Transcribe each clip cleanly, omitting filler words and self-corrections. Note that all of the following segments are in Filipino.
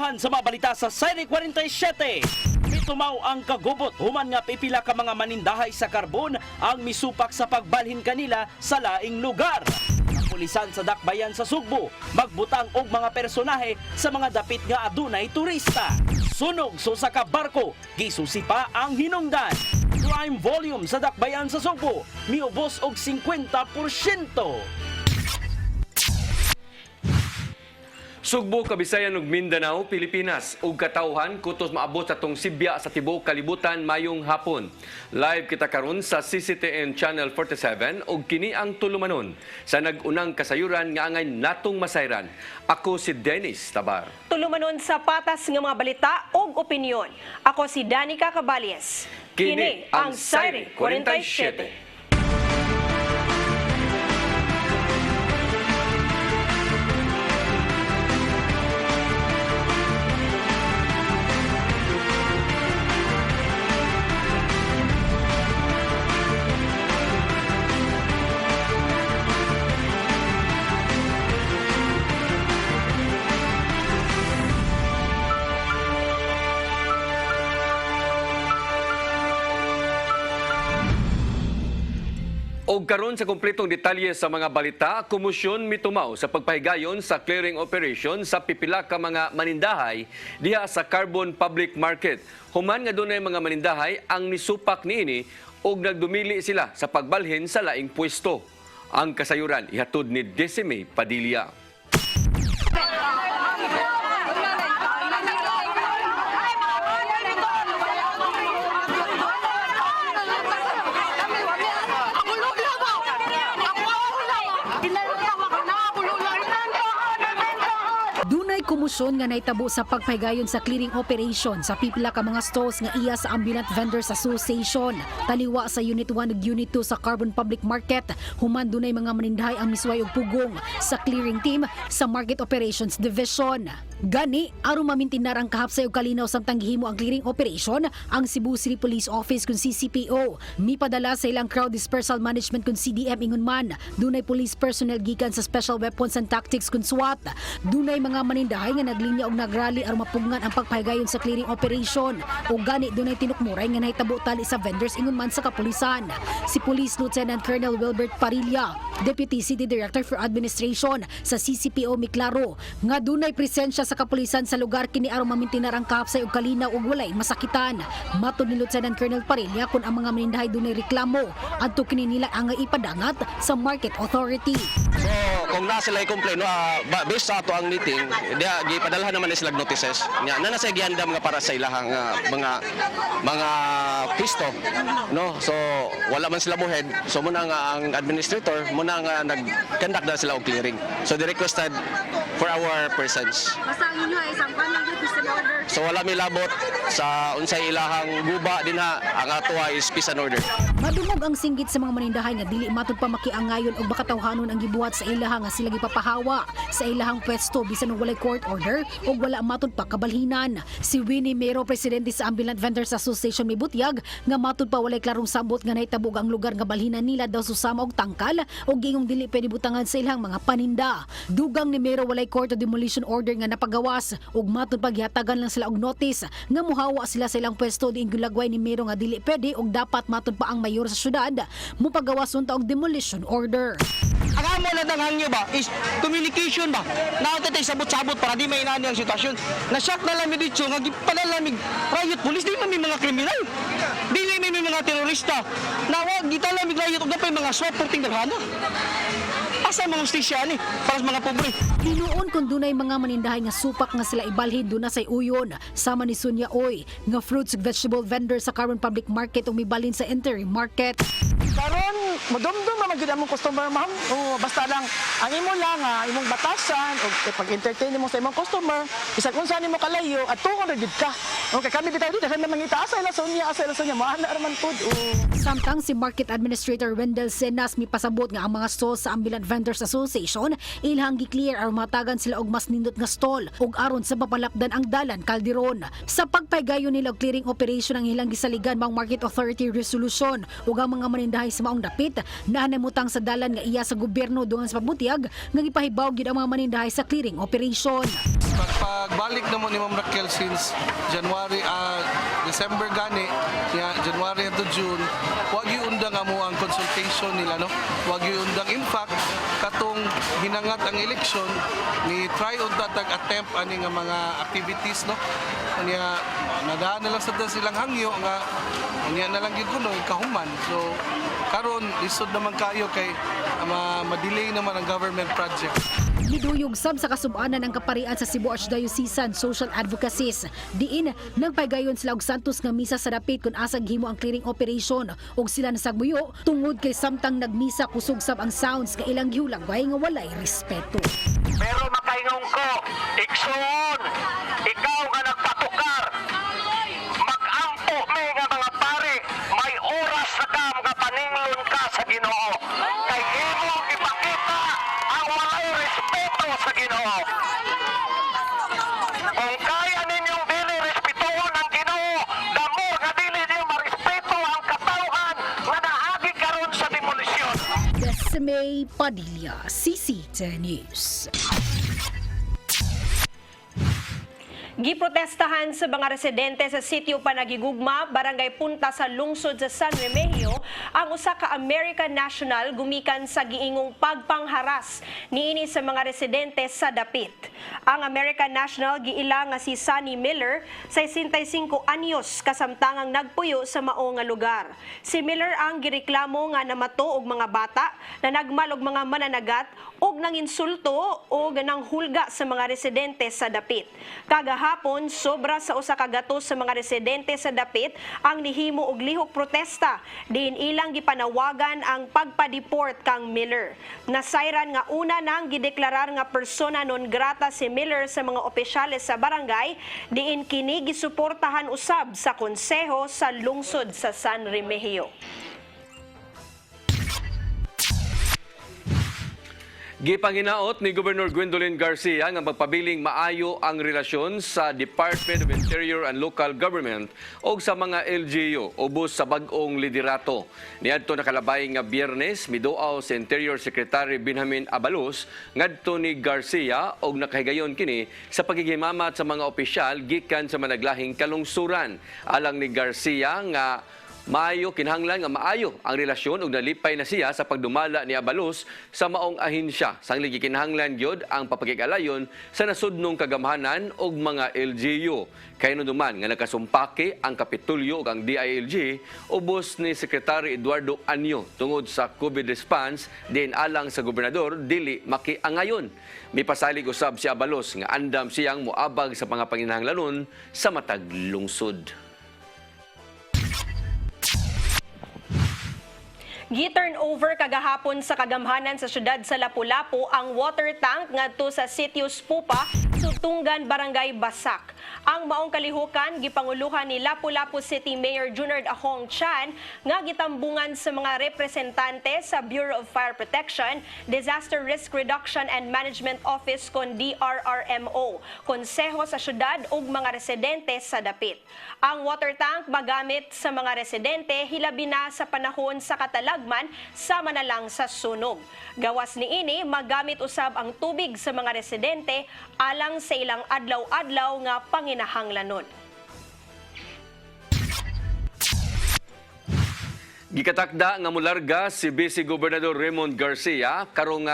Dungan sa mga balita sa Serie 47. Mitumaw ang kagubot human nga pipila ka mga manindahay sa karbon ang misupak sa pagbalhin kanila sa laing lugar. Pulisan sa Dakbayan sa Sugbo magbutang og mga personahe sa mga dapit nga adunay turista. Sunog sa ka barko, gisusi pa ang hinungdan. Crime volume sa Dakbayan sa Sugbo miubos og 50%. Sugbo, Kabisayan ug Mindanao, Pilipinas ug katawhan kutos maabot sa tong Sibya sa tibuok kalibutan mayong hapon. Live kita karon sa CCTN Channel 47 ug kini ang tulumanon sa nag-unang kasayuran nga angay natong masayran. Ako si Dennis Tabar. Tulumanon sa patas nga mga balita ug opinyon. Ako si Danica Cabales. Kini ang Serie 47. Og karon sa kumpletong detalye sa mga balita, komosyon mitumaw sa pagpahigayon sa clearing operation sa pipila ka mga manindahay diha sa Carbon Public Market. Human nga dunay mga manindahay ang nisupak niini og nagdumili sila sa pagbalhin sa laing pwesto. Ang kasayuran ihatod ni Decime Padilla. Komosyon nga naitabo sa pagpahigayon sa clearing operation sa pipila ka mga stalls nga iya sa Ambulant Vendors Association. Taliwa sa Unit 1 ug Unit 2 sa Carbon Public Market, human dunay mga manindahay ang misway og pugong sa clearing team sa Market Operations Division. Gani, aron mamintinar ang kahapsay og kalinaw samtang gihimo ang clearing operation, ang Cebu City Police Office kun CCPO mipadala sa ilang crowd dispersal management kun CDM ingon man. Dunay police personnel gikan sa Special Weapons and Tactics kun SWAT. Dunay mga manindahay nga naglinya og nagrally aron mapugngan ang pagpahigayon sa clearing operation. O gani dunay tinukmuray nga nahitabo tali sa vendors ingon man sa kapulisan. Si Police Lieutenant Colonel Wilbert Parilla, Deputy City Director for Administration sa CCPO miklaro nga dunay presensya sa kapulisan sa lugar kini aron mamintinar ang kahapsay og kalinaw ug walay masakitan. Matud ni Lieutenant Colonel Parilla kun ang mga manindahay dunay reklamo adto kini nila ang ipadangat sa Market Authority. So kung na sila i-complain based sa ato ang meeting, diya gipadalhan naman sila notices. Nya na sa giandam nga para sa ilahang mga pisto, no? So wala man sila mohead. So muna nga ang administrator muna nga nag-conduct na sila og clearing. So they requested for our persons. So wala may labot sa unsay ilahang guba dinha, ang atoa is peace and order. Madungog ang singgit sa mga manindahay nga dili matud pa makiangayon og bakatawhanon ang gibuhat sa ilaha nga sila gipapahawa sa ilahang pwesto bisan og walay court order ug wala matud pa kabalhinan. Si Winnie Mero, presidente sa Ambulant Vendors Association mibutyag nga matud pa walay klarong sabot nga nahitabog ang lugar nga balhinan nila daw susama og tangkal ug gingong dili pwede butangan sa ilang mga paninda. Dugang ni Mero walay court of demolition order nga napagawas ug matud pa gihatagan lang sila og notice nga muhawa sila sa ilang pwesto diing gulagway ni Mero nga dili pwede ug dapat matud pa ang mayor sa syudad mupagawas unta og demolition order. Ang amo na hangyo ba is communication ba? Naotetay sabot-sabot para di mainani ang sitwasyon. Na-shock na lang dito nga gipanalamig riot police di man may mga kriminal. Dili may mga terorista. Nawag gitalamig riot ug napay mga SWAT perting daghana. Asa mga justisya ni para sa mga pobre. Tinuon kung dunay mga manindahay nga supak nga sila ibalhin duna sa uyon. Sama ni Sonia Oy nga fruits ug vegetable vendor sa Carbon Public Market ug mibalhin sa interim market. Karon modumdum man gyud among customer ma'am. O basta lang ang imo lang imong batasan o pag-entertain mo sa imong customer, bisag unsa nimo kalayo at 200 gid ka. Okay, kami bitaw dito kami mangita asa ila Sonia maana raman pud. Samtang si Market Administrator Wendell Senas mipasabot nga ang mga stalls sa Ambulant Vendors Association ilhang gi-clear aron matagan sila og mas nindot nga stall ug aron sa papalapdan ang dalan Calderon. Sa pagpaygayon nila og clearing operation ang ilang gisaligan mang Market Authority resolution ug ang mga manindahay sa maong dapit na namutang sa dalan nga iya sa gobyerno dungan sa pabutiyag nga gipahibaw gyud ang mga manindahay sa clearing operation. pagbalik na mo ni Ma'am Raquel since December gani, January to June, wag undang mo ang consultation nila, no? Wag undang, in fact, katong hinangat ang eleksyon, ni try unta tag attempt ani nga mga activities, no? Kanya nadaan na lang sa silang hangyo nga unya na lang gid kuno kahuman. So karon lisod naman kayo kay ma-delay naman ang government project. Giduyog sab sa kasub-anan ang kaparian sa Cebu Archdiocesan Social Advocacies. Diin nagpaygayon sila og santos nga misa sa dapit kung asag himo ang clearing operation og sila nasagmuyo tungod kay samtang nagmisa kusog sab ang sounds nga ilang giulagway nga walay respeto. Pero makaingon ko, Iksoon, ikaw nga nagpatukar, mag-ampo mi nga mga pare, may oras na ka mga paninglon ka sa Ginoo. Kay imo ipakita ang walay respeto sa Ginoo. Kung kaya ninyong dili respetuhon ang Ginoo, damo nga dili niyo marespeto ang katawhan nga naagi karon sa demolisyon. Desmay Padilla, CCT News. Giprotestahan sa mga residente sa sitio Panagigugma, Barangay Punta sa lungsod sa San Remigio, ang usa ka American national gumikan sa giingong pagpangharas niini sa mga residente sa dapit. Ang American national giila nga si Sonny Miller, 65 anyos, kasamtangang nagpuyo sa mao nga lugar. Si Miller ang gireklamo nga namato og mga bata, na nagmal og mga mananagat og nanginsulto o ganang hulga sa mga residente sa dapit. Kagahapon, sobra sa usa ka gatos sa mga residente sa dapit ang nihimo og lihok protesta diin ilang gipanawagan ang pagpa-deport kang Miller. Nasayran nga una nang gideklarar nga persona non grata si Miller sa mga opisyales sa barangay diin kini gisuportahan usab sa konseho sa lungsod sa San Remigio. Gipanginaot ni Governor Gwendolyn Garcia nga magpabiling maayo ang relasyon sa Department of Interior and Local Government o sa mga LGU ubos sa bag-ong liderato. Niadto nakalabay nga Biyernes miduaw sa Interior Secretary Benjamin Abalos ngadto ni Garcia og nakahigayon kini sa paghihimamat sa mga opisyal gikan sa managlahing kalungsuran. Alang ni Garcia nga maayo kinahanglan nga maayo ang relasyon ug nalipay na siya sa pagdumala ni Abalos sa maong ahensya. Sangli gikinahanglan gyud ang papakigalayon sa nasudnong kagamhanan og mga LGU. Kayno duman nga nakasumpake ang Kapitulyo ug ang DILG ubos ni Secretary Eduardo Anyo tungod sa COVID response din alang sa gobernador dili makiangayon. Mipasalig usab si Abalos nga andam siyang moabag sa mga panginahanglanon sa matag lungsod. Gi-turn over kagahapon sa kagamhanan sa syudad sa Lapu-Lapu ang water tank ngadto sa Sitios Pupa, Sutunggan, Barangay Basak. Ang maong kalihukan gipanguluhan ni Lapu-Lapu City Mayor Junard Ahong Chan nga gitambungan sa mga representante sa Bureau of Fire Protection, Disaster Risk Reduction and Management Office kon DRRMO, konseho sa syudad ug mga residente sa dapit. Ang water tank magamit sa mga residente hilabi na sa panahon sa katalagman sama na lang sa sunog. Gawas niini magamit usab ang tubig sa mga residente alang sa ilang adlaw-adlaw nga panginahanglanon. Gikatakda nga molarga si Vice Gobernador Raymond Garcia karong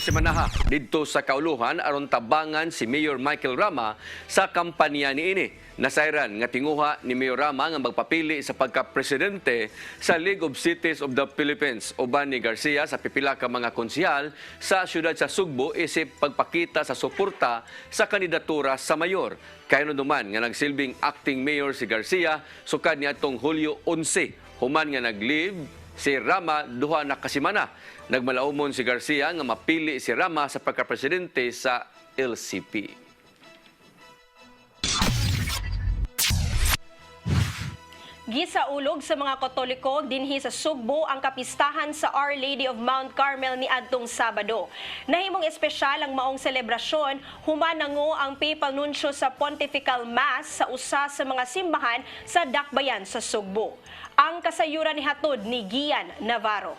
semanaha didto sa kauluhan aron tabangan si Mayor Michael Rama sa kampanya niini. Nasayran nga tinguha ni Mayor Rama nga magpapili sa pagka-presidente sa League of Cities of the Philippines. Uban ni Garcia sa pipila ka mga konsehal sa siyudad sa Sugbo isip pagpakita sa suporta sa kandidatura sa mayor. Kayno duman nga nagsilbing acting mayor si Garcia sukad niadtong Hulyo 11. Human nga nag-leave si Rama duha na kasimana. Nagmalaumon si Garcia nga mapili si Rama sa pagka-presidente sa LCP. Gisaulog sa mga Katoliko dinhi sa Sugbo ang kapistahan sa Our Lady of Mount Carmel ni adtong Sabado. Nahimong espesyal ang maong selebrasyon, humanango ang papal nuncio sa Pontifical Mass sa usa sa mga simbahan sa Dakbayan sa Sugbo. Ang kasayuran ni hatod ni Gian Navarro.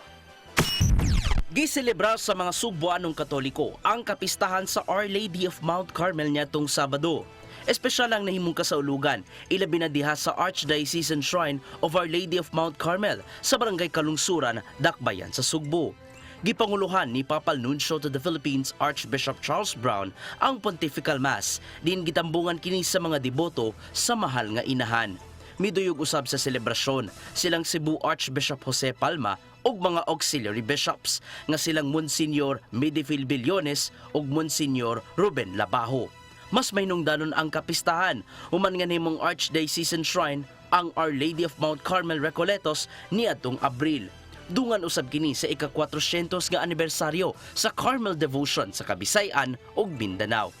Giselebra sa mga Subuanong Katoliko ang kapistahan sa Our Lady of Mount Carmel niadtong Sabado. Espesyal ang nahimong kasaulugan, ilabi na diha sa Archdiocesan Shrine of Our Lady of Mount Carmel sa Barangay Kalungsuran, Dakbayan sa Sugbo. Gipanguluhan ni Papal Nuncio to the Philippines Archbishop Charles Brown ang Pontifical Mass, din gitambungan kini sa mga deboto sa mahal nga inahan. Miduyog usab sa selebrasyon silang Cebu Archbishop Jose Palma ug mga auxiliary bishops nga silang Monsignor Medifil Billones ug Monsignor Ruben Labajo. Mas may nungdanon ang kapistahan human nga nimong Archdiocesan Shrine ang Our Lady of Mount Carmel Recoletos niadtong Abril. Dungan usab kini sa ika-400 nga anibersaryo sa Carmel Devotion sa Kabisayan ug Mindanao.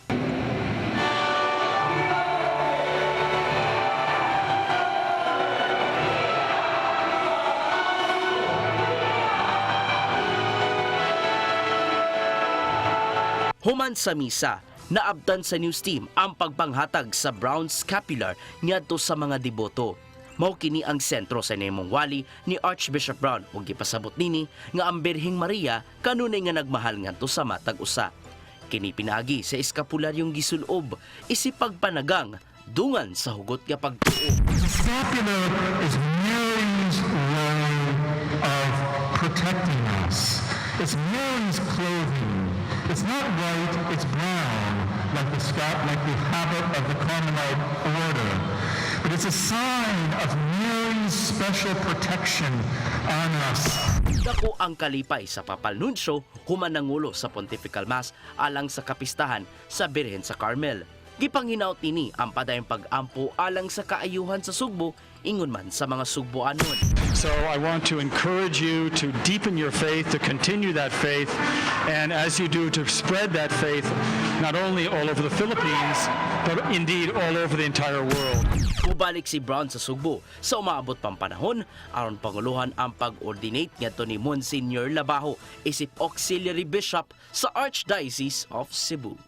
Human sa misa, naabtan sa news team ang pagpanghatag sa brown scapular ngadto sa mga deboto. Mao kini ang sentro sa nimong wali ni Archbishop Brown ug gipasabot nini nga ang Birheng Maria kanunay nga nagmahal ngadto sa matag usa. Kini pinagi sa eskapularyong gisulob isip pagpanagang dungan sa hugot nga pagtuo. Scapular is Mary's way of protecting us. It's Mary's clothing. It's not white, it's brown, like the habit of the Carmelite order. But it's a sign of Mary's special protection on us. Dako ang kalipay sa Papal Nuncio human nangulo sa Pontifical Mass alang sa kapistahan sa Birhen sa Carmel. Gipanghinaut nini ang padayong pag-ampo alang sa kaayuhan sa Sugbo ingon man sa mga Sugboanon. So I want to encourage you to deepen your faith, to continue that faith, and as you do, to spread that faith not only all over the Philippines, but indeed all over the entire world. Mubalik si Brown sa Sugbo sa umaabot pang panahon aron panguluhan ang pag-ordinate ngadto ni Monsignor Labajo isip auxiliary bishop sa Archdiocese of Cebu.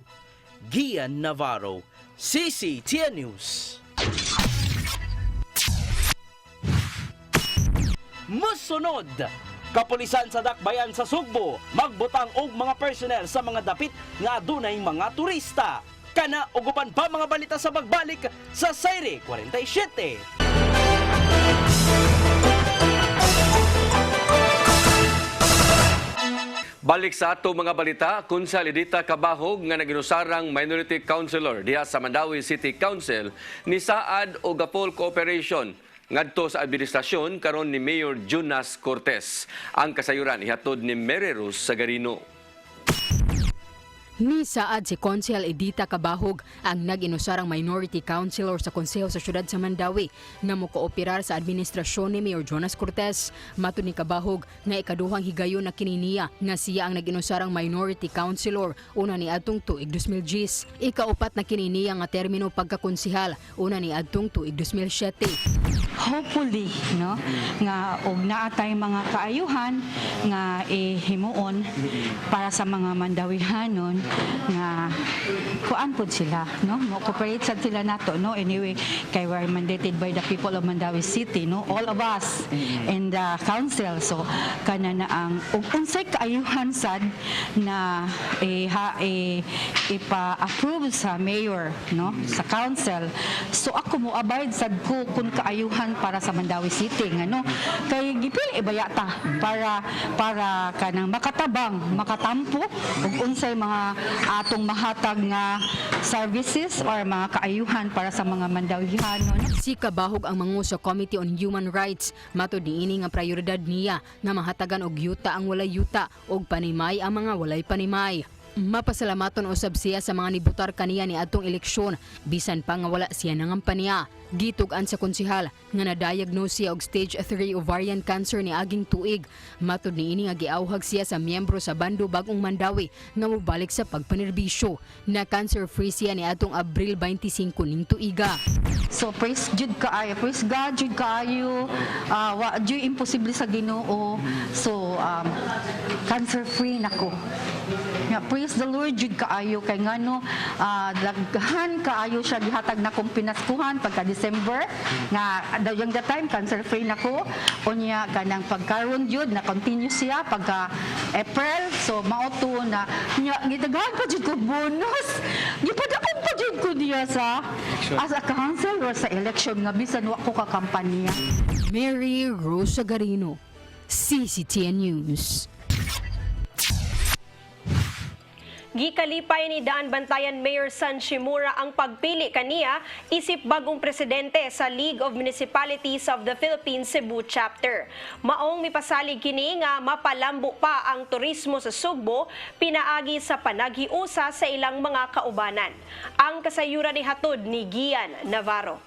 Gian Navarro, CCTN News. Musunod, kapulisan sa Dakbayan sa Sugbo magbutang og mga personnel sa mga dapit nga adunay mga turista. Kana ugupan pa mga balita sa pagbalik sa Sayre 47. Balik sa ato mga balita, Kunsal Edita Cabahog nga naginusarang minority councilor diha sa Mandawi City Council ni saad og gapol cooperation ngadto sa administrasyon karon ni Mayor Jonas Cortez. Ang kasayuran ihatod ni Mererus Sagarino. Ni saad si Konsehal Edita Cabahog ang nag-inusarang minority councilor sa Konseho sa Syudad sa Mandawi na mokooperar sa administrasyon ni Mayor Jonas Cortez. Matud ni Cabahog nga ikaduhang higayon na kininiya nga siya ang nag-inusarang minority councilor una ni adtong tuig 2010. Ikaupat na kininiya nga termino pagkakonsehal una ni adtong tuig 2007. Hopefully, no, nga og naa tay mga kaayuhan nga himuon para sa mga Mandawihanon nga kuan pud sila, no, mo cooperate sad sila nato, no, anyway kay we're mandated by the people of Mandawi City, no, all of us in the council, so kana na ang ug unsay kaayuhan sad na ipa-approve sa mayor, no, sa council, so ako mo abide sad ko kun kaayuhan para sa Mandawi City, ngano kay gipili ibayata para kanang makatabang, makatampo ug unsay mga atong mahatag nga services or mga kaayuhan para sa mga Mandawihanon. Si Cabahog ang mangu sa Committee on Human Rights. Matud niini nga prioridad niya na mahatagan og yuta ang walay yuta og panimay ang mga walay panimay. Mapasalamaton usab siya sa mga nibutar kaniya ni adtong eleksyon bisan pa nga wala siya nangampanya. Gitugan sa konsehal nga na-diagnose siya og stage 3 ovarian cancer ni aging tuig. Matud niini nga giawhag siya sa miyembro sa bando Bagong Mandawi nga mobalik sa pagpanerbisyo. Na cancer-free siya ni atong Abril 25 ning tuiga. So praise jud kaayo, praise God jud kaayo. Wa jud imposible sa Ginoo. So cancer-free nako. Nga praise the Lord jud kaayo kay ngano daghan kaayo siya gihatag na kong pinaskuhan pagka December nga yung the time cancer free nako unya kanang pagkaron jud na continue siya pagka April so mao to na nya gidaghan pa jud ko bonus gipadakon pa jud ko diya sa as a council or sa election nga bisan wa ko ka kampanya. Mary Rosa Garino, CCTN News. Gikalipay ni Daan Bantayan Mayor San Shimura ang pagpili kaniya isip bagong presidente sa League of Municipalities of the Philippines Cebu Chapter. Maong mipasalig kini nga mapalambo pa ang turismo sa Sugbo pinaagi sa panaghiusa sa ilang mga kaubanan. Ang kasayuran ni hatod ni Gian Navarro.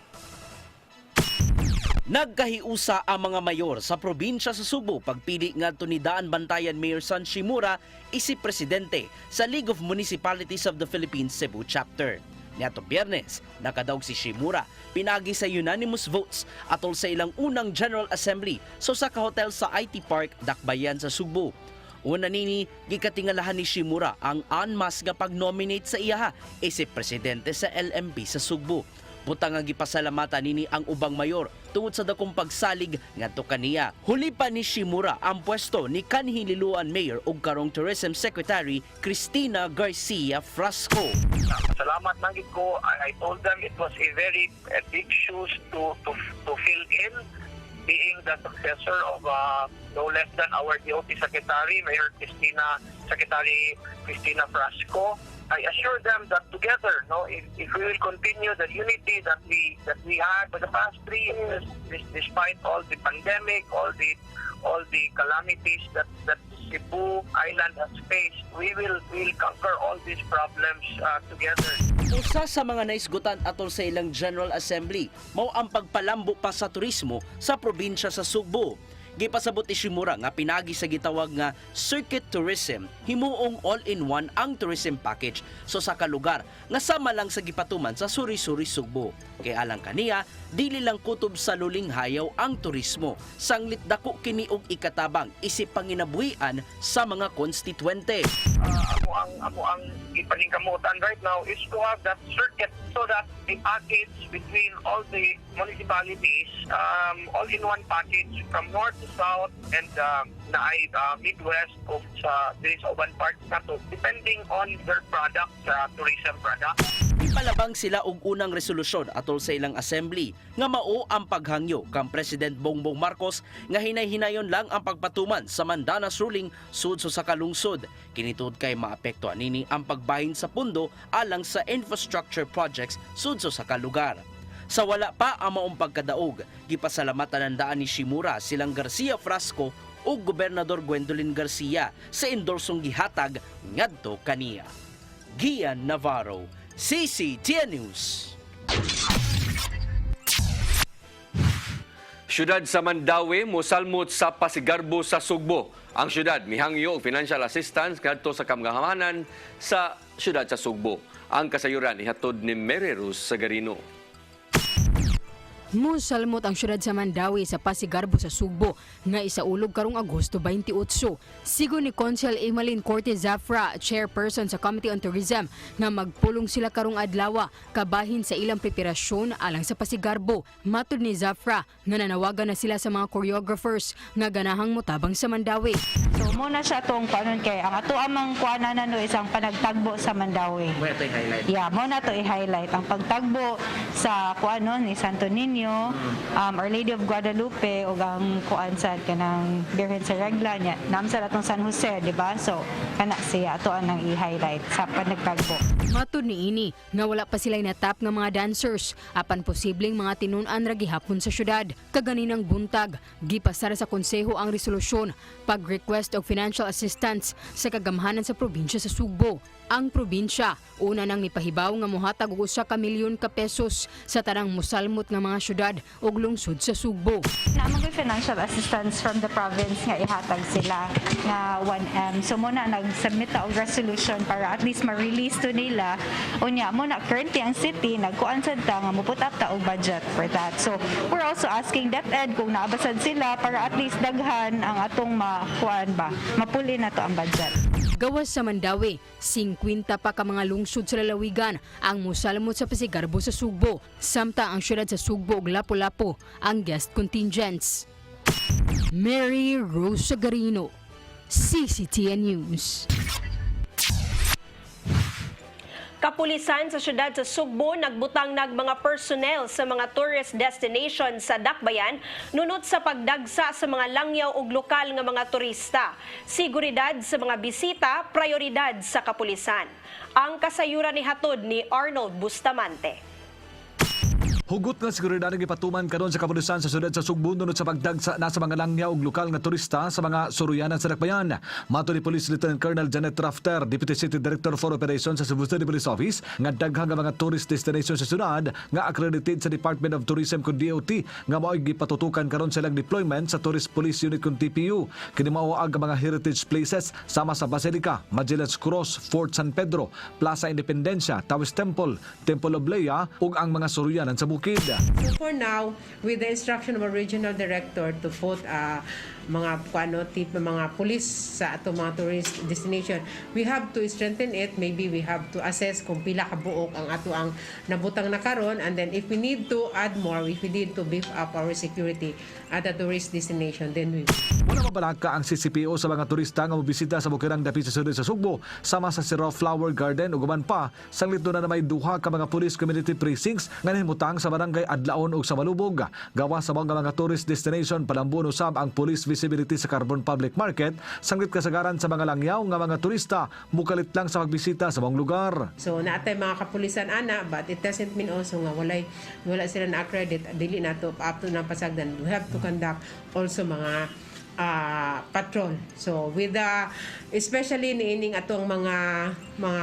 Nagkahiusa ang mga mayor sa probinsya sa Subo pagpili ngadto ni Daan Bantayan Mayor San Shimura isip presidente sa League of Municipalities of the Philippines Cebu Chapter. Niadtong Biyernes, nakadaog si Shimura pinagi sa unanimous votes atol sa ilang unang General Assembly sa usa ka hotel sa IT Park, Dakbayan sa Subo. Una nini, gikatingalahan ni Shimura ang en masse nga pag-nominate sa iyaha isip presidente sa LMP sa Sugbo. Butang nga gipasalamatan nini ang ubang mayor tungod sa dakong pagsalig ngadto kaniya. Huli pa ni Shimura ang pwesto ni kanhi Liloan Mayor ug karong Tourism Secretary Cristina Garcia Frasco. Salamat man gid ko. I told them it was a very big shoes to fill in, being the successor of no less than our DOT Secretary, Mayor Secretary Cristina Frasco. I assure them that together, if we will continue the unity that we had for the past 3 years, despite all the pandemic, all the calamities that Cebu Island has faced, we will conquer all these problems together. Usa sa mga naisgutan atol sa ilang General Assembly mao ang pagpalambo pa sa turismo sa probinsya sa Sugbo. Gipasabot ni Shimura nga pinagi sa gitawag nga Circuit Tourism, himuong all-in-one ang tourism package so sa kalugar nga sama lang sa gipatuman sa Suri-Suri Sugbo. Kay alang kaniya, dili lang kutob sa luling hayaw ang turismo, sanglit dako kini og ikatabang isip panginabuhian sa mga konstituente. Amo ang ipaningkamutan right now is to have that circuit so that the package between all the municipalities, all-in-one package from north to south and Midwest of sa uban parts nato depending on their products, tourism products. Ipalabang sila og unang resolusyon atol sa ilang assembly nga mao ang paghangyo kang President Bongbong Marcos nga hinay-hinayon lang ang pagpatuman sa Mandanas ruling sudso sa kalungsod. Kinitud kay maapektuhan nini ang pagbahin sa pundo alang sa infrastructure projects sudso sa kalugar. Sa wala pa ang maong pagkadaog, gipasalamatan ang daan ni Shimura silang Garcia Frasco o Gobernador Gwendolyn Garcia sa endorsong gihatag ngadto kaniya. Gian Navarro, CCTN News. Syudad sa Mandawi mosalmot sa pasigarbo sa Sugbo. Ang syudad mihangyo og financial assistance kadto sa kamgahamanan sa syudad sa Sugbo. Ang kasayuran ihatod ni Mary Rosa Garino. Mosalmot ang syudad sa Mandawi sa pasigarbo sa Sugbo nga isaulog karong Agosto 28. Sigo ni Consul Emeline Cortez Zafra, chairperson sa Committee on Tourism, nga magpulong sila karong adlaw kabahin sa ilang preparasyon alang sa pasigarbo. Matud ni Zafra nga nanawagan na sila sa mga choreographers nga ganahang motabang sa Mandawi. So muna siya tong kanon kay ang ato amang kuanan no isang panagtagbo sa Mandawi. Mo ito i-highlight. Yeah, mo na to i-highlight ang pagtagbo sa kuanon ni Santo Niño, Our Lady of Guadalupe ug ang kuan sa kanang Birhen sa Regla niya. Namsa atong San Jose, di ba? So kana siya ato ang i-highlight sa panagtagbo. Matud ni ini nga wala pa sila natap nga mga dancers apan posibleng mga tinun-an ra gihapon sa syudad. Kaganinang buntag gipasara sa konseho ang resolusyon pag-request og financial assistance sa kagamhanan sa probinsya sa Sugbo. Ang probinsya una nang nipahibaw nga mohatag og 1 ka milyon ka pesos sa tanang mosalmot nga mga syudad ug lungsod sa Sugbo. Naman ko'y financial assistance from the province nga ihatag sila nga 1M. So muna nag-submit og resolution para at least ma-release to nila. Unya muna currently ang city nagkuan sad ta nga muput up ta og budget for that. So we're also asking DepEd kung naabasad sila para at least daghan ang atong makuan ba mapuli na to ang budget. Gawas sa Mandawi, 50 pa ka mga lungsod sa lalawigan ang musalamot sa pasigarbo sa Sugbo, samtang ang syudad sa Sugbo ug Lapu-Lapu ang guest contingents. Mary Rose Sagarino, CCTN News. Kapulisan sa syudad sa Sugbo nagbutang mga personnel sa mga tourist destination sa Dakbayan nunot sa pagdagsa sa mga langyaw ug lokal nga mga turista. Seguridad sa mga bisita, prioridad sa kapulisan. Ang kasayuran ni hatod ni Arnold Bustamante. Hugot nga seguridad ang ipatuman karon sa kapulisan sa syudad sa Sugbo nunod sa pagdagsa na sa mga langyaw ug lokal nga turista sa mga suruyanan sa Dakbayan. Mato ni Police Lieutenant Colonel Janet Rafter, Deputy City Director for Operations sa Cebu City Police Office, nga daghang nga mga tourist destination sa syudad nga accredited sa Department of Tourism kun DOT nga mao'y gipatutukan karon sa ilang deployment sa Tourist Police Unit kun TPU. Kini mao ang mga heritage places sama sa Basilica, Magellan's Cross, Fort San Pedro, Plaza Independencia, Taoist Temple, Temple of Leia ug ang mga suruyanan sa bukid. So for now, with the instruction of our regional director to put mga police sa ato mga tourist destination, we have to strengthen it. Maybe we have to assess kung pila ka buok ang ato ang nabutang na karon, and then if we need to add more, if we need to beef up our security at the tourist destination, then we will. Wala mabalaka ang CCPO sa mga turista nga mobisita sa bukirang dapit sa syudad sa Sugbo sama sa Siro Flower Garden ug uban pa. Sanglit na may duha ka mga police community precincts nga nahimutang sa barangay Adlaon ug sa Malubog. Gawas sa mga tourist destination, palambon usab ang police visibility sa Carbon Public Market, sanglit kasagaran sa mga langyaw nga mga turista mukalit lang sa pagbisita sa mga lugar. So naatay mga kapulisan ana, but it doesn't mean also nga wala sila na accredit, dili nato up to na pasagdan. We have to conduct also mga patrol. So with especially niining atong mga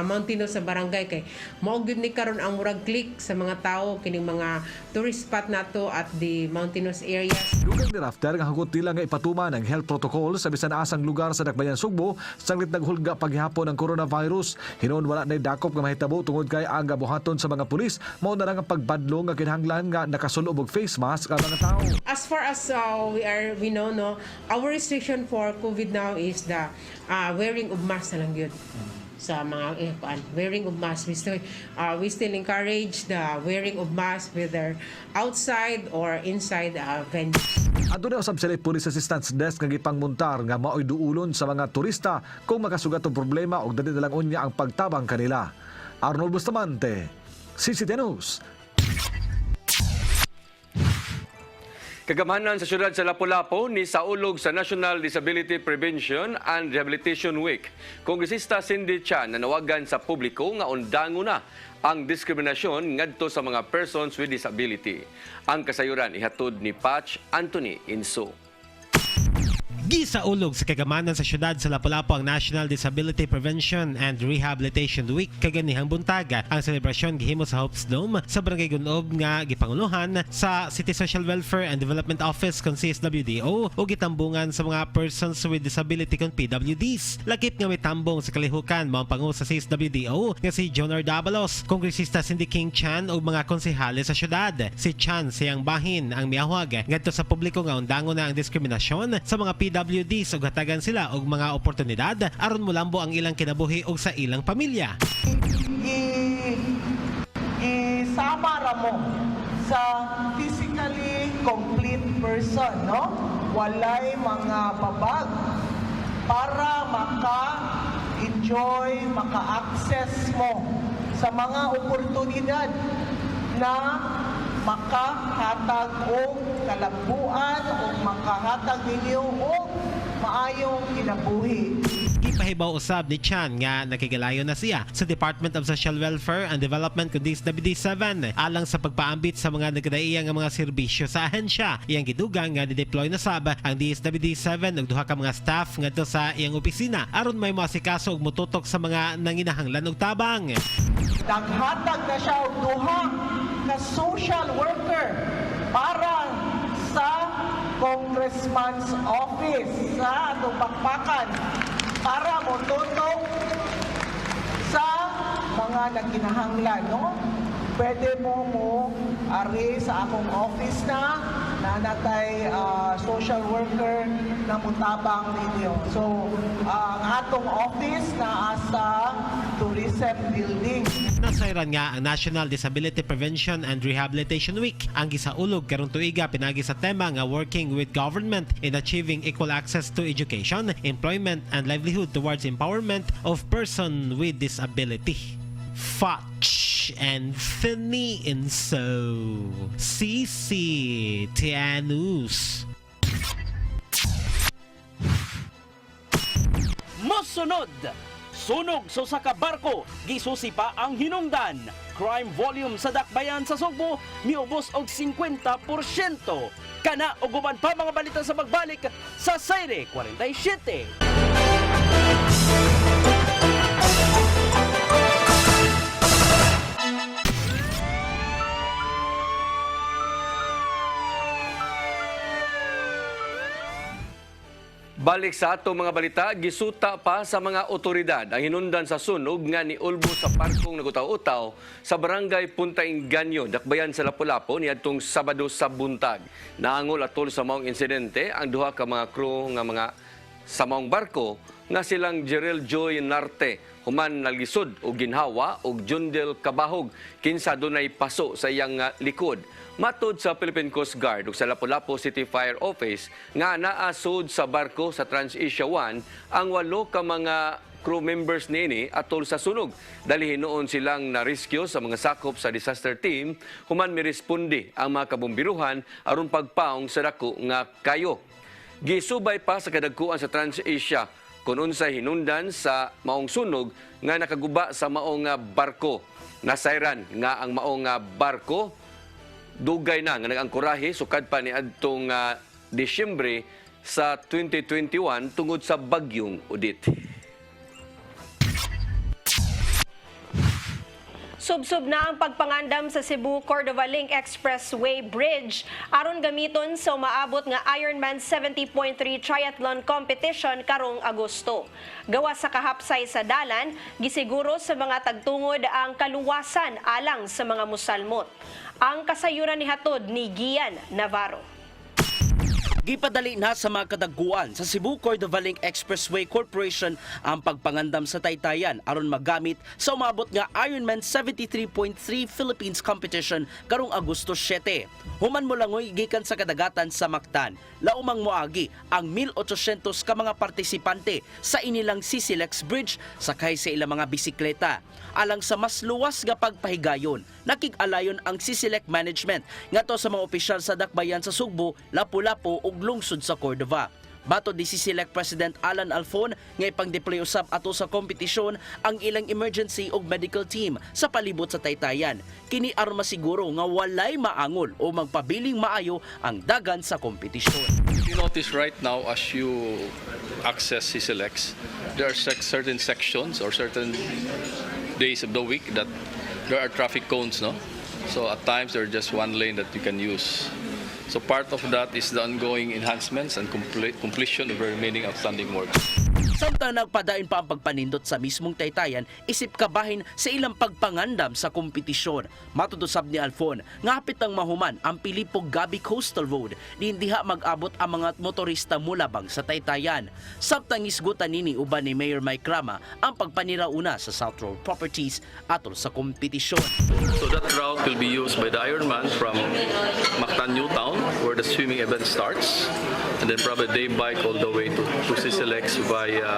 mountaineers sa barangay kay mao gyud ni karon ang murag click sa mga tao kining mga tourist spot nato at the mountainous areas. Dugang ni Rafter nga hugot nila nga ipatuman ang health protocol sa bisan asang lugar sa Dakbayan Sugbo sanglit naghulga paghihapon ang coronavirus. Hinon wala nay dakop nga mahitabo tungod kay ang gabuhaton sa mga pulis mao na lang ang pagbadlo nga kinahanglan nga nakasulob og face mask ang mga tao. As far as we know our restriction for COVID now is the wearing of mask na lang yun. Sa mga wearing of mask, we still encourage the wearing of mask whether outside or inside venue. Ato na usab sila Police Assistance Desk nga gipangmuntar nga mao'y duulon sa mga turista kung makasugat og problema og dali na lang unya ang pagtabang kanila. Arnold Bustamante, CCTN News. Kagamanan sa syudad sa Lapu-Lapu ni saulog sa National Disability Prevention and Rehabilitation Week. Kongresista Cindy Chan nanawagan sa publiko nga undangon na ang diskriminasyon ngadto sa mga persons with disability. Ang kasayuran ihatod ni Patch Anthony Inso. Gisaulog sa kagamanan sa syudad sa Lapu-Lapu ang National Disability Prevention and Rehabilitation Week kaganihang buntaga. Ang selebrasyon gihimo sa Hopes Dome sa Barangay Gunob nga gipanguluhan sa City Social Welfare and Development Office kon CSWDO o gitambungan sa mga persons with disability kon PWDs. Lakip nga may tambong sa kalihukan mao pangu sa CSWDO nga si Jonar Dabalos, Kongresista Cindy King Chan ug mga konsehales sa syudad. Si Chan siyang bahin ang miawag ngadto sa publiko nga undangon na ang diskriminasyon sa mga PWDs ug hatagan sila og mga oportunidad aron molambo ang ilang kinabuhi ug sa ilang pamilya. Isama ra mo sa physically complete person, no? Walay mga babag para maka-enjoy, maka-access mo sa mga oportunidad na makahatag o kalabuan o makahatag ninyo o maayong kinabuhi. Ipahibaw usab ni Chan nga nakigalayo na siya sa Department of Social Welfare and Development kun DSWD-7 alang sa pagpaambit sa mga nagdaiya nga mga serbisyo sa ahensya. Iyang gidugang nga dideploy na sab ang DSWD-7 ug duha ka mga staff ngadto sa iyang opisina aron may moasikaso ug motutok sa mga nanginahanglan og tabang. Naghatag na siya og duha ka social worker para sa Congressman's office sa atong bakbakan para motutok sa mga nagkinahanglan, no? Pwede mo ari sa akong office na na natay social worker na mutabang ninyo. So, ang atong office na sa Tourism Building. Nasayran nga ang National Disability Prevention and Rehabilitation Week. Ang gisaulog karong tuiga pinagi sa tema nga working with government in achieving equal access to education, employment, and livelihood towards empowerment of person with disability. Foch and Finny Inso. CC Tianus. Mosunod! Sunog sa usa ka barko, gisusi pa ang hinungdan. Crime volume sa dakbayan sa Sugbo miubos og 50%. Kana og uban pa mga balita sa magbalik sa Sayre 47. Balik sa ato mga balita, gisuta pa sa mga otoridad ang hinundan sa sunog nga ni Ulbo sa parkong nagutaw-utaw sa barangay Punta Inganyo, dakbayan sa Lapu-Lapu niadtong Sabado sa buntag. Naangol atol sa maong insidente ang duha ka mga crew nga mga sa maong barko nga silang Jerel Joy Narte, human nalgisod og ginhawa og Jundel Kabahog kinsa dunay paso sa iyang likod. Matod sa Philippine Coast Guard ug sa Lapu-Lapu City Fire Office nga naasod sa barko sa TransAsia 1 ang 8 ka mga crew members nini atol sa sunog. Dali hinuon silang na-rescue sa mga sakop sa disaster team human miresponde ang mga kabombiruhan aron pagpaong sa dako nga kayo. Gisubay pa sa kadagkuan sa TransAsia kung unsay hinundan sa maong sunog nga nakaguba sa maong barko. Nasayran nga ang maong barko dugay na nga nag-angkorahe sukad pa ni adtong Disyembre sa 2021 tungod sa bagyong Odette. Subsub na ang pagpangandam sa Cebu-Cordova Link Expressway Bridge aron gamiton sa umaabot nga Ironman 70.3 Triathlon Competition karong Agosto. Gawa sa kahapsay sa dalan, gisiguro sa mga tagtungod ang kaluwasan alang sa mga musalmot. Ang kasayuran ni hatod ni Gian Navarro. Gipadali na sa mga kadagkuan sa Cebu-Cordova Link Expressway Corporation ang pagpangandam sa taytayan aron magamit sa umabot nga Ironman 73.3 Philippines Competition karong Agosto 7. Human mo langoy gikan sa kadagatan sa Mactan, laumang moagi ang 1,800 ka mga partisipante sa inilang CCLEX Bridge sakay sa ilang mga bisikleta. Alang sa mas luwas nga pagpahigayon, nakig-alayon ang CCLEX Management ngadto sa mga opisyal sa dakbayan sa Sugbo, Lapu-Lapu ug lungsod sa Cordova. Bato di CCLEX President Alan Alfon nga ipang-deploy usab ato sa kompetisyon ang ilang emergency ug medical team sa palibot sa taytayan. Kini aron masiguro nga walay maangol o magpabiling maayo ang dagan sa kompetisyon. You notice right now as you access CCLEX, there are certain sections or certain days of the week that there are traffic cones, no? So at times there are just one lane that you can use. So part of that is the ongoing enhancements and completion of the remaining outstanding work. Samtang nagpadayon pa ang pagpanindot sa mismong taytayan, isip kabahin sa ilang pagpangandam sa kompetisyon. Matudusab ni Alfon, nga hapit ang mahuman ang Pilipo-Gabi Coastal Road, diha mag-abot ang mga motorista mulabang sa taytayan. Samtang isgutan nini uban ni Mayor Mike Rama ang pagpanirauna sa South Road Properties atol sa kompetisyon. So that route will be used by the Ironman from Mactan New Town, where the swimming event starts, and then probably day bike all the way to CCLEX via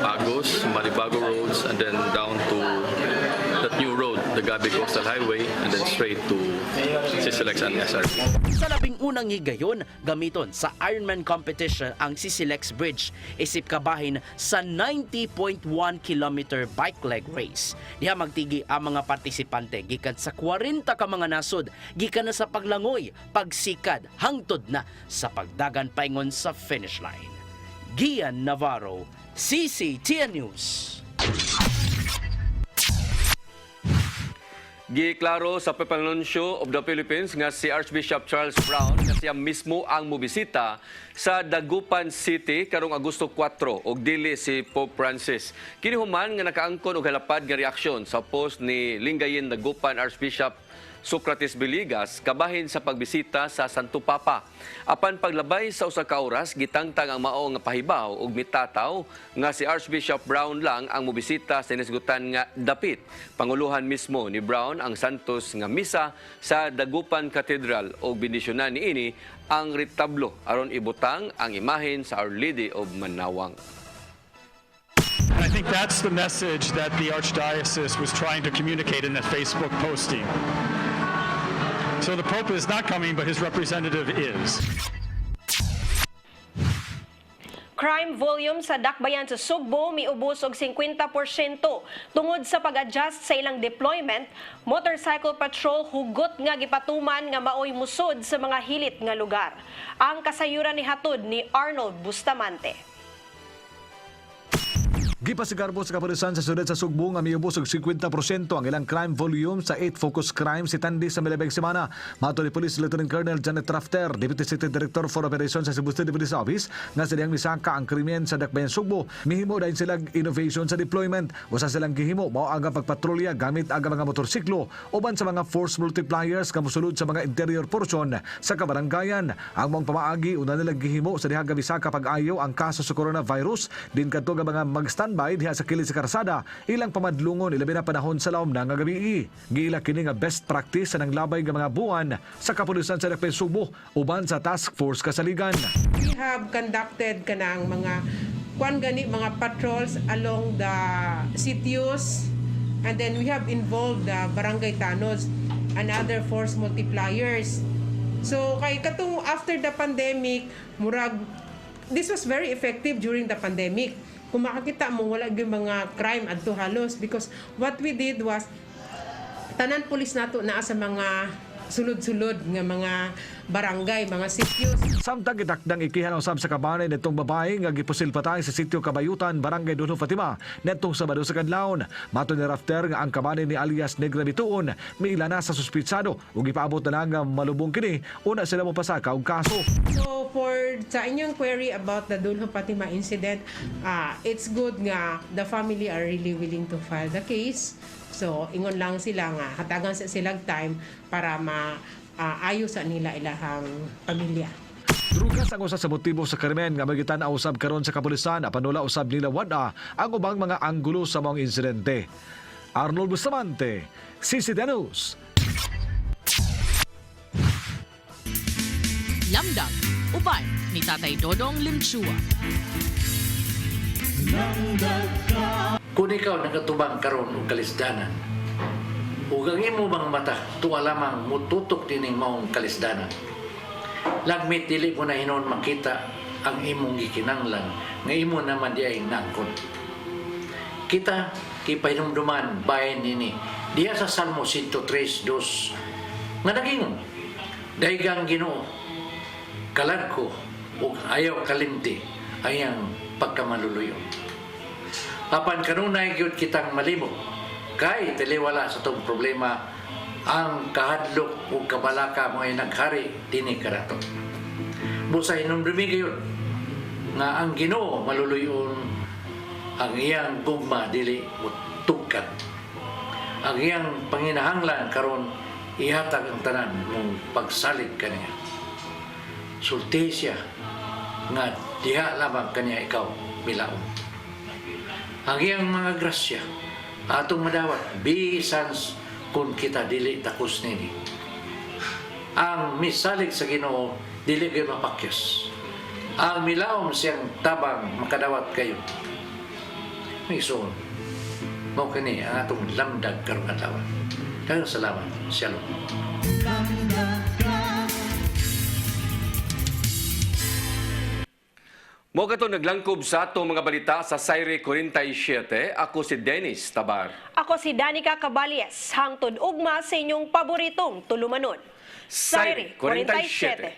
Agos, Maribago roads, and then down to that new road, the Gabi Coastal Highway, and then straight to CCLEX and SRP. Sa labing unang higayon, gamiton sa Ironman competition ang CCLEX Bridge. Isip kabahin sa 90.1 kilometer bike leg race. Diha magtigi ang mga partisipante gikan sa 40 ka mga nasod, gikan na sa paglangoy, pagsikad, hangtod na sa pagdagan paingon sa finish line. Gian Navarro, CCTN News. Giklaro sa Papanunsyo of the Philippines nga si Archbishop Charles Brown nga siya mismo ang mobisita sa Dagupan City karong Agosto 4 og dili si Pope Francis. Kini human nga nakaangkon og halapad nga reaksyon sa post ni Lingayen Dagupan Archbishop Socrates Biligas kabahin sa pagbisita sa Santo Papa. Apan paglabay sa usa ka oras gitangtang ang mao nga pahibaw ug mitataw nga si Archbishop Brown lang ang mobisita sa inisgutan nga dapit. Panguluhan mismo ni Brown ang santos nga misa sa Dagupan Cathedral ug bendisyonan niini ang retablo aron ibutang ang imahen sa Our Lady of Manawang. And I think that's the message that the Archdiocese was trying to communicate in that Facebook posting. So the Pope is not coming, but his representative is. Crime volume sa dakbayan sa Sugbo miubos og 50% tungod sa pag-adjust sa ilang deployment. Motorcycle patrol hugot nga gipatuman nga maoy musod sa mga hilit nga lugar. Ang kasayuran ni hatod ni Arnold Bustamante. Gipasigarbo sa kapulisan sa syudad sa Sugbo nga miubos og 50% ang ilang crime volume sa 8 focus crimes itandi sa milabing semana. Mato ni Police Lieutenant Colonel Janet Rafter, Deputy City Director for Operations sa Cebu City Police Office, nga silang misaka ang krimen sa dakbayan Sugbo. Mihimo dayon silang innovation sa deployment. Usa silang gihimo mao ang pagpatrolya gamit ang mga motorsiklo uban sa mga force multipliers nga mosulod sa mga interior portion sa kabaranggayan. Ang mong pamaagi una nilang gihimo sa diha nga misaka pag-ayo ang kaso sa coronavirus din kadto nga mga magstandby diha sa kilid sa karsada ilang pamadlungon ilabi na panahon sa laom na nga gabi. Giila kini nga best practice sa nanglabay nga mga buwan sa kapulisan sa dakbayan Sugbo uban sa task force kasaligan. We have conducted kanang mga mga patrols along the sitios, and then we have involved the barangay tanos and other force multipliers. So kay katong after the pandemic, murag this was very effective during the pandemic. Kung makakita mo, wala yung mga crime adto halos because what we did was tanan pulis nato naa sa mga sulod-sulod nga mga barangay, mga sitios. Samtang gidakdang ikihan usab sa kabanay nitong babae nga gipusil patay sa sitio Kabayutan, Barangay Duno Fatima, netong Sabado sa kadlawon. Mato ni Rafter nga ang kabanay ni alias Negra Bituon miila na sa suspitsado ug ipaabot na lang nga malubong kini una sila mo pasaka og kaso. So for sa inyong query about the Duno Fatima incident, it's good nga the family are really willing to file the case. So ingon lang sila nga hatagan sa silang time para ayos sa nila ilahang pamilya. Drugas ang usa sa motibo sa krimen nga magitan usab karon sa kapulisan apan wala usab nila wada ang ubang mga anggulo sa mga insidente. Arnold Bustamante, CCTV News. Lamdag, uban ni Tatay Dodong Limchua. Kung ikaw nagatubang karon og kalisdanan, ug ang imo bang mata tuwa lamang mututok dining maong kalisdanan. Lagmit dili mo na hinon makita ang imong gikinanglan nga imo naman di ay nangkon. Kita kipahinumduman bayan nini diya sa Salmo 103:2 nga nagingon, daygang Ginoo kalagko ug ayaw kalimti ayang pagkamaluluyo. Apan kanunay gyud kitang malibog kay taliwala sa tong problema ang kahadlok ug kabalaka mo ay naghari dinhi karato. Busa hinumdumi gyud nga ang Ginoo maluluyon ang iyang gugma dili tugkat. Ang iyang panginahanglan karon ihatag ang tanan mong pagsalig kaniya. Sulti siya nga diha lamang kaniya ikaw milaon. Ang iyang mga grasya atong madawat bisan kung kita dili takos nini. Ang misalig sa Ginoo dili gyud mapakyas. Ang milawom siyang tabang makadawat kayo. May isuon. Mao kini ang atong lamdag karong adlaw. Daghang salamat. Shalom. Mo kato naglangkob sa atong mga balita sa Sayre 47. Ako si Dennis Tabar. Ako si Danica Caballes. Hangtod ugma sa inyong paboritong tulumanon. Sayre 47.